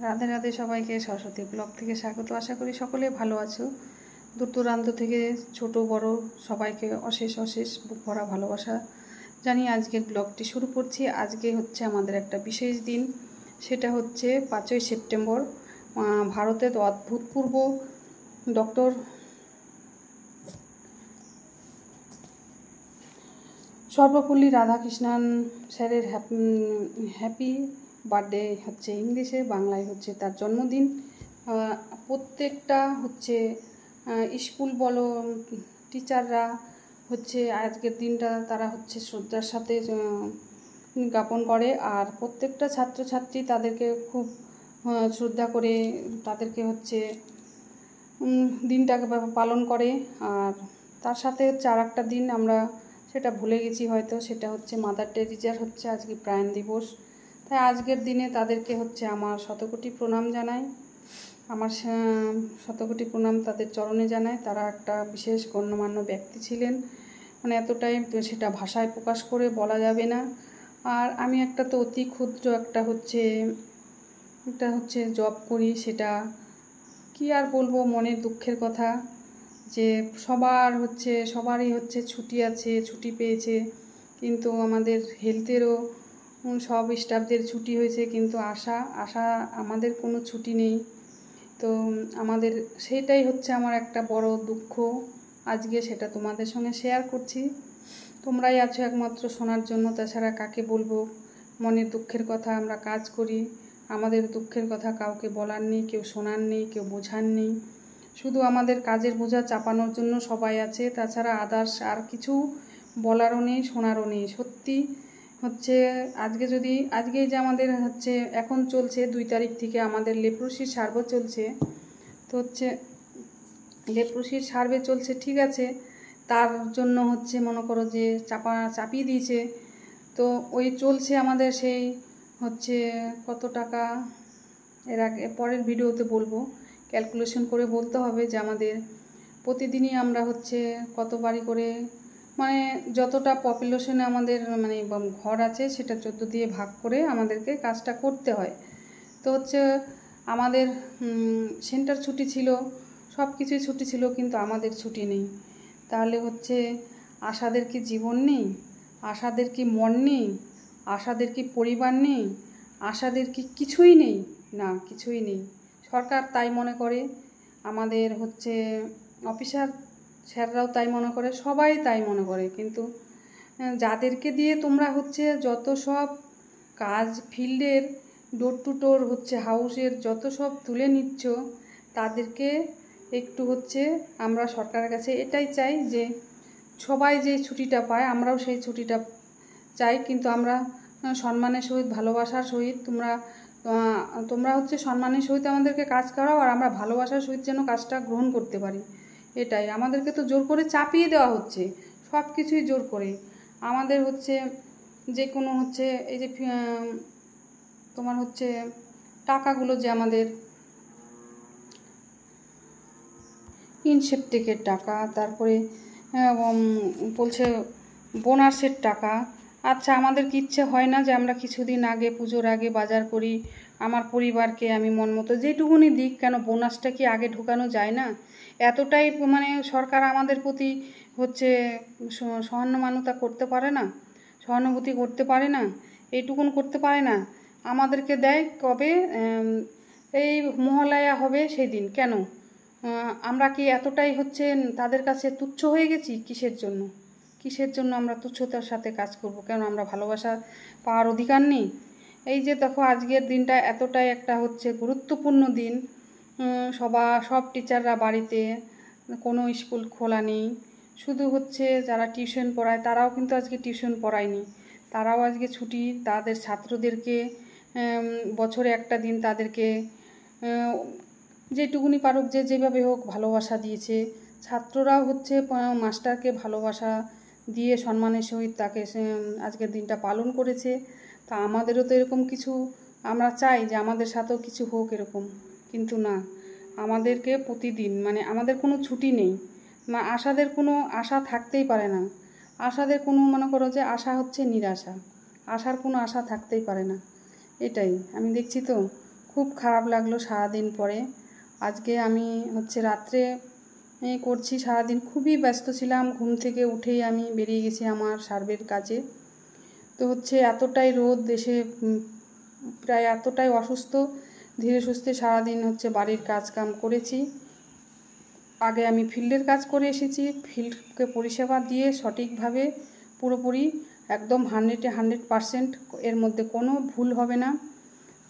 রাধে রাধে সবাইকে সরস্বতী ব্লগ থেকে স্বাগত। আশা করি সকলে ভালো আছো। দূর দূরান্ত থেকে ছোট বড় সবাইকে অশেষ অশেষ বুক ভরা ভালোবাসা জানিয়ে আজকের ব্লগটি শুরু করছি। আজকে হচ্ছে আমাদের একটা বিশেষ দিন, সেটা হচ্ছে 5ই সেপ্টেম্বর। ভারতের অভূতপূর্ব ডক্টর সর্বপল্লী রাধাকৃষ্ণন স্যারের হ্যাপি বার্থডে হচ্ছে ইংলিশে, বাংলায় হচ্ছে তার জন্মদিন। প্রত্যেকটা হচ্ছে স্কুল বলো টিচাররা হচ্ছে আজকের দিনটা তারা হচ্ছে শ্রদ্ধার সাথে জ্ঞাপন করে, আর প্রত্যেকটা ছাত্রছাত্রী তাদেরকে খুব শ্রদ্ধা করে তাদেরকে হচ্ছে দিনটাকে পালন করে। আর তার সাথে হচ্ছে আর একটা দিন আমরা সেটা ভুলে গেছি হয়তো, সেটা হচ্ছে মাদার টেরিজার হচ্ছে আজকে প্রাণ দিবস। তাই আজকের দিনে তাদেরকে হচ্ছে আমার শতকোটি প্রণাম জানাই, আমার শতকোটি প্রণাম তাদের চরণে জানাই। তারা একটা বিশেষ গণ্যমান্য ব্যক্তি ছিলেন, মানে এতটাই সেটা ভাষায় প্রকাশ করে বলা যাবে না। আর আমি একটা তো অতি ক্ষুদ্র একটা হচ্ছে জব করি, সেটা কি আর বলবো, মনের দুঃখের কথা যে সবারই হচ্ছে ছুটি আছে, ছুটি পেয়েছে, কিন্তু আমাদের হেলথেরও সব স্টাফদের ছুটি হয়েছে, কিন্তু আশা আমাদের কোনো ছুটি নেই। তো আমাদের সেটাই হচ্ছে আমার একটা বড় দুঃখ। আজকে সেটা তোমাদের সঙ্গে শেয়ার করছি, তোমরাই আছো একমাত্র শোনার জন্য, তাছাড়া কাকে বলবো মনের দুঃখের কথা। আমরা কাজ করি, আমাদের দুঃখের কথা কাউকে বলার নেই, কেউ শোনার নেই, কেউ বোঝার নেই, শুধু আমাদের কাজের বোঝা চাপানোর জন্য সবাই আছে, তাছাড়া আদার্স আর কিছু বলারও নেই, শোনারও নেই। সত্যি হচ্ছে আজকে যে আমাদের হচ্ছে এখন চলছে 2 তারিখ থেকে আমাদের লেপ্রোসির সার্ভে চলছে, তো হচ্ছে লেপ্রোসির সার্ভে চলছে, ঠিক আছে, তার জন্য হচ্ছে মনে করো যে চাপিয়ে দিয়েছে। তো ওই চলছে আমাদের সেই হচ্ছে কত টাকা, এর আগে পরের ভিডিওতে বলবো, ক্যালকুলেশন করে বলতে হবে যে আমাদের প্রতিদিনই আমরা হচ্ছে কত বাড়ি করে, মানে যতটা পপুলেশনে আমাদের মানে ঘর আছে সেটা 14 দিয়ে ভাগ করে আমাদেরকে কাজটা করতে হয়। তো হচ্ছে আমাদের সেন্টার ছুটি ছিল, সব কিছুই ছুটি ছিল, কিন্তু আমাদের ছুটি নেই। তাহলে হচ্ছে আশাদের কি জীবন নেই? আশাদের কি মন নেই? আশাদের কি পরিবার নেই? আশাদের কি কিছুই নেই? না, কিছুই নেই। সরকার তাই মনে করে, আমাদের হচ্ছে অফিসার স্যাররাও তাই মনে করে, সবাই তাই মনে করে, কিন্তু যাদেরকে দিয়ে তোমরা হচ্ছে যত সব কাজ ফিল্ডের ডোর টু ডোর হচ্ছে হাউসের যত সব তুলে নিচ্ছ, তাদেরকে একটু হচ্ছে আমরা সরকারের কাছে এটাই চাই যে সবাই যে ছুটিটা পায় আমরাও সেই ছুটিটা চাই, কিন্তু আমরা সম্মানের সহিত ভালোবাসার সহিত তোমরা হচ্ছে সম্মানের সহিত আমাদেরকে কাজ করাও, আর আমরা ভালোবাসার সহিত যেন কাজটা গ্রহণ করতে পারি। এটাই আমাদেরকে তো জোর করে চাপিয়ে দেওয়া হচ্ছে, সব কিছুই জোর করে। আমাদের হচ্ছে যে কোনো হচ্ছে এই যে তোমার হচ্ছে টাকাগুলো যে আমাদের ইনসেপ্টেকের টাকা, তারপরে বলছে বোনাসের টাকা। আচ্ছা, আমাদের কি ইচ্ছে হয় না যে আমরা কিছুদিন আগে পুজোর আগে বাজার করি, আমার পরিবারকে আমি মন মতো যেটুকুনি দিক, কেন বোনাসটা কি আগে ঢোকানো যায় না? এতটাই মানে সরকার আমাদের প্রতি হচ্ছে সহানুভূতি করতে পারে না, সহানুভূতি করতে পারে না, এইটুকুন করতে পারে না? আমাদেরকে দেয় কবে, এই মহালয়া হবে সেই দিন, কেন? আমরা কি এতটাই হচ্ছে তাদের কাছে তুচ্ছ হয়ে গেছি? কিসের জন্য আমরা তুচ্ছতার সাথে কাজ করব? কেন আমরা ভালোবাসা পাওয়ার অধিকার নেই? এই যে দেখো আজকের দিনটা এতটাই একটা হচ্ছে গুরুত্বপূর্ণ দিন, সব টিচাররা বাড়িতে, কোনো স্কুল খোলা নেই, শুধু হচ্ছে যারা টিউশন পড়ায় তারাও কিন্তু আজকে টিউশন পড়ায়নি, তারাও আজকে ছুটি। তাদের ছাত্রদেরকে বছরে একটা দিন তাদেরকে যেটুকুনি পারুক যে যেভাবে হোক ভালোবাসা দিয়েছে। ছাত্ররাও হচ্ছে মাস্টারকে ভালোবাসা দিয়ে সম্মানের সহিত তাকে আজকের দিনটা পালন করেছে। তা আমাদেরও তো এরকম কিছু আমরা চাই যে আমাদের সাথেও কিছু হোক এরকম, কিন্তু না, আমাদেরকে প্রতিদিন মানে আমাদের কোনো ছুটি নেই। আশাদের কোনো আশা থাকতেই পারে না, আশাদের কোনো মনে করো যে আশা হচ্ছে নিরাশা, আশার কোনো আশা থাকতেই পারে না। এটাই আমি দেখছি, তো খুব খারাপ লাগলো সারাদিন পরে। আজকে আমি হচ্ছে রাত্রে করছি, সারাদিন খুবই ব্যস্ত ছিলাম। ঘুম থেকে উঠেই আমি বেরিয়ে গেছি আমার সার্ভের কাজে। তো হচ্ছে এতটাই রোদ দেশে, প্রায় এতটাই অসুস্থ, ধীরে সুস্থে সারাদিন হচ্ছে বাড়ির কাজ কাম করেছি। আগে আমি ফিল্ডের কাজ করে এসেছি, ফিল্ডকে পরিষেবা দিয়ে সঠিকভাবে পুরোপুরি একদম 100% এর মধ্যে কোনো ভুল হবে না।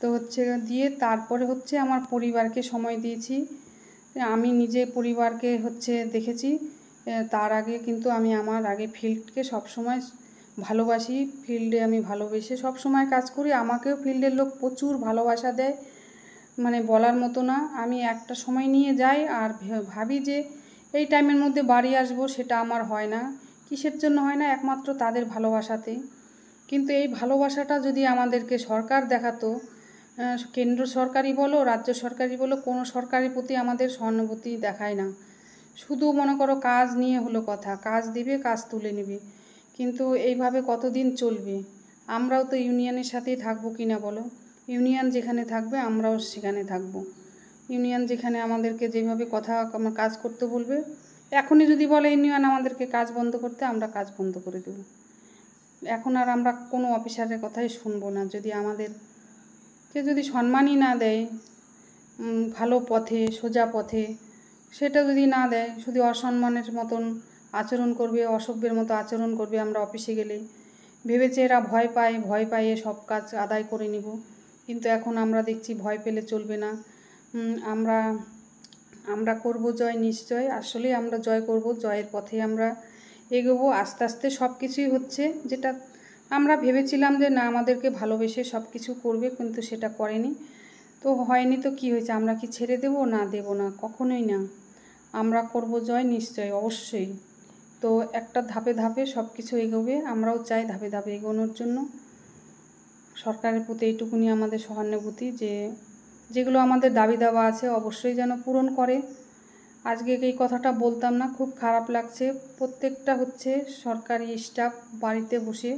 তো হচ্ছে দিয়ে তারপরে হচ্ছে আমার পরিবারকে সময় দিয়েছি। আমি নিজে পরিবারকে হচ্ছে দেখেছি, তার আগে কিন্তু আমি আমার আগে ফিল্ডকে সবসময় ভালোবাসি। ফিল্ডে আমি ভালোবেসে সবসময় কাজ করি। আমাকেও ফিল্ডের লোক প্রচুর ভালোবাসা দেয়, মানে বলার মতো না। আমি একটা সময় নিয়ে যাই আর ভাবি যে এই টাইমের মধ্যে বাড়ি আসবো, সেটা আমার হয় না। কিসের জন্য হয় না? একমাত্র তাদের ভালোবাসাতে। কিন্তু এই ভালোবাসাটা যদি আমাদেরকে সরকার দেখাতো, কেন্দ্র সরকারই বলো রাজ্য সরকারই বলো, কোনো সরকারের প্রতি আমাদের সহানুভূতি দেখায় না। শুধু মনে করো কাজ নিয়ে হলো কথা, কাজ দিবে, কাজ তুলে নেবে। কিন্তু এইভাবে কতদিন চলবে? আমরাও তো ইউনিয়নের সাথেই থাকবো কিনা বলো? ইউনিয়ন যেখানে থাকবে আমরাও সেখানে থাকবো। ইউনিয়ন যেখানে আমাদেরকে যেভাবে কাজ করতে বলবে, এখনই যদি বলে ইউনিয়ন আমাদেরকে কাজ বন্ধ করতে, আমরা কাজ বন্ধ করে দেব। এখন আর আমরা কোনো অফিসারের কথাই শুনবো না। যদি আমাদেরকে যদি সম্মানই না দেয় ভালো পথে, সোজা পথে, সেটা যদি না দেয়, শুধু অসম্মানের মতন আচরণ করবে, অসভ্যের মতো আচরণ করবে। আমরা অফিসে গেলে ভেবেছে এরা ভয় পাইয়ে সব কাজ আদায় করে নিব। কিন্তু এখন আমরা দেখছি ভয় পেলে চলবে না। আমরা করব জয় নিশ্চয়। আসলে আমরা জয় করব, জয়ের পথে আমরা এগোবো। আস্তে আস্তে সব কিছুই হচ্ছে, যেটা আমরা ভেবেছিলাম যে না আমাদেরকে ভালোবেসে সব কিছু করবে, কিন্তু সেটা করেনি। তো হয়নি তো কি হয়েছে? আমরা কি ছেড়ে দেব? না, দেব না, কখনোই না। আমরা করব জয় নিশ্চয়, অবশ্যই। তো একটা ধাপে ধাপে সব কিছু এগোবে। আমরাও চাই ধাপে ধাপে এগোনোর জন্য। সরকারের প্রতি এইটুকুনি আমাদের সহানুভূতি যে যেগুলো আমাদের দাবি দাওয়া আছে অবশ্যই যেন পূরণ করে। আজকে এই কথাটা বলতাম না, খুব খারাপ লাগছে। প্রত্যেকটা হচ্ছে সরকারি স্টাফ বাড়িতে বসে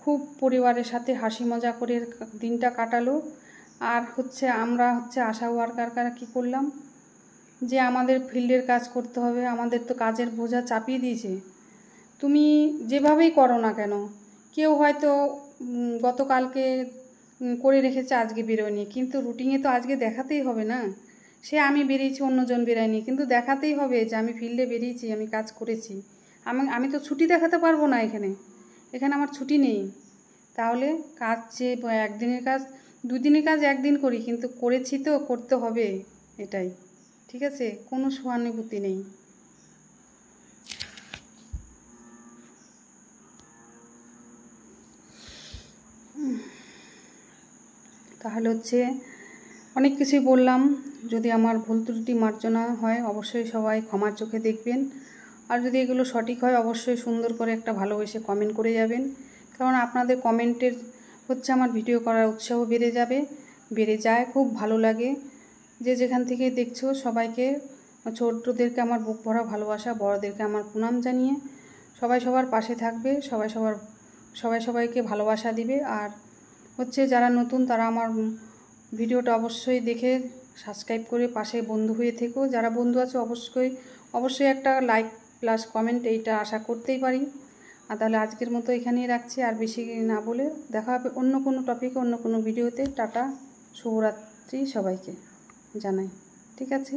খুব পরিবারের সাথে হাসি মজা করে দিনটা কাটালো। আর হচ্ছে আমরা হচ্ছে আশা ওয়ার্কাররা কী করলাম, যে আমাদের ফিল্ডের কাজ করতে হবে। আমাদের তো কাজের বোঝা চাপিয়ে দিয়েছে। তুমি যেভাবেই করো না কেন, কেউ হয়তো গতকালকে করে রেখেছে, আজকে বেরোয়নি, কিন্তু রুটিনে তো আজকে দেখাতেই হবে না। সে আমি বেরিয়েছি, অন্যজন বেরোয়নি, কিন্তু দেখাতেই হবে যে আমি ফিল্ডে বেরিয়েছি, আমি কাজ করেছি। আমি তো ছুটি দেখাতে পারবো না। এখানে আমার ছুটি নেই। তাহলে কাজ যে একদিনের কাজ, দুদিনের কাজ একদিন করি, কিন্তু করেছি তো করতে হবে, এটাই ঠিক আছে। কোনো সহানুভূতি নেই। তাহলে হচ্ছে অনেক কিছুই বললাম। যদি আমার ভুল ত্রুটি মার্জনা হয় অবশ্যই সবাই ক্ষমার চোখে দেখবেন। আর যদি এগুলো সঠিক হয় অবশ্যই সুন্দর করে একটা ভালোবেসে কমেন্ট করে যাবেন। কারণ আপনাদের কমেন্টের হচ্ছে আমার ভিডিও করার উৎসাহ বেড়ে যায়, খুব ভালো লাগে। যে যেখান থেকে দেখছো সবাইকে, ছোটদেরকে আমার বুক ভরা ভালোবাসা, বড়দেরকে আমার প্রণাম জানিয়ে সবাই সবার পাশে থাকবে, সবাই সবাইকে ভালোবাসা দিবে। আর হচ্ছে যারা নতুন তারা আমার ভিডিওটা অবশ্যই দেখে সাবস্ক্রাইব করে পাশে বন্ধু হয়ে থেকো। যারা বন্ধু আছে অবশ্যই একটা লাইক প্লাস কমেন্ট, এইটা আশা করতেই পারি। আর তাহলে আজকের মতো এখানেই রাখছি, আর বেশি না বলে। দেখা হবে অন্য কোনো টপিকে, অন্য কোনো ভিডিওতে। টাটা, শুভরাত্রি সবাইকে জানাই। ঠিক আছে।